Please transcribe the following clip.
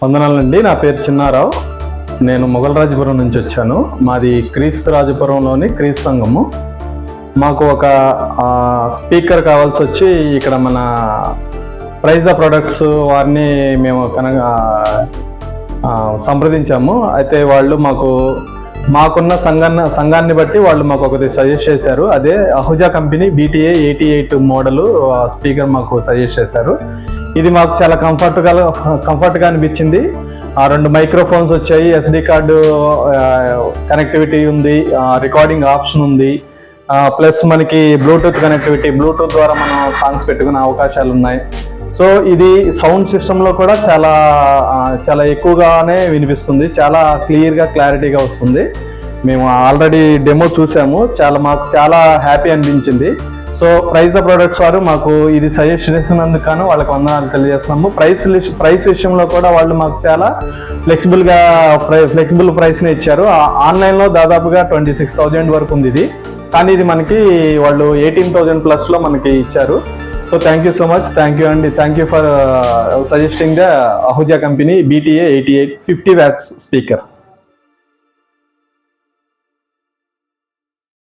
వందనాలండి. నా పేరు చిన్నారావు. నేను మొగల్రాజపురం నుంచి వచ్చాను. మాది క్రీస్తు రాజపురంలోని క్రీస్తు సంఘము. మాకు ఒక స్పీకర్ కావాల్సి వచ్చి ఇక్కడ మన ప్రైజ్ ద ప్రొడక్ట్స్ వారిని మేము సంప్రదించాము. అయితే వాళ్ళు మాకున్న సంఘాన్ని బట్టి వాళ్ళు మాకు ఒకటి సజెస్ట్ చేశారు. అదే Ahuja company BTA 88 model speaker మాకు సజెస్ట్ చేశారు. ఇది మాకు చాలా కంఫర్ట్గా అనిపించింది. 2 మైక్రోఫోన్స్ వచ్చాయి, SD కార్డు కనెక్టివిటీ ఉంది, రికార్డింగ్ ఆప్షన్ ఉంది, ప్లస్ మనకి బ్లూటూత్ కనెక్టివిటీ, బ్లూటూత్ ద్వారా మనం సాంగ్స్ పెట్టుకునే అవకాశాలు ఉన్నాయి. సో ఇది సౌండ్ సిస్టంలో కూడా చాలా ఎక్కువగానే వినిపిస్తుంది, చాలా క్లారిటీగా వస్తుంది. మేము ఆల్రెడీ డెమో చూసాము, మాకు చాలా హ్యాపీ అనిపించింది. సో ప్రైజ్ ద ప్రొడక్ట్స్ వారు మాకు ఇది సజెస్ట్ చేసినందుకు వాళ్ళకి వందనాలు తెలియజేస్తున్నాము. ప్రైస్ విషయంలో కూడా వాళ్ళు మాకు చాలా ఫ్లెక్సిబుల్ ప్రైస్ని ఇచ్చారు. ఆన్లైన్లో దాదాపుగా 26,000 వరకు ఉంది ఇది, కానీ ఇది మనకి వాళ్ళు 18,000+ మనకి ఇచ్చారు. So thank you so much. Thank you, and thank you for suggesting the Ahuja company BTA 88 50 watts speaker.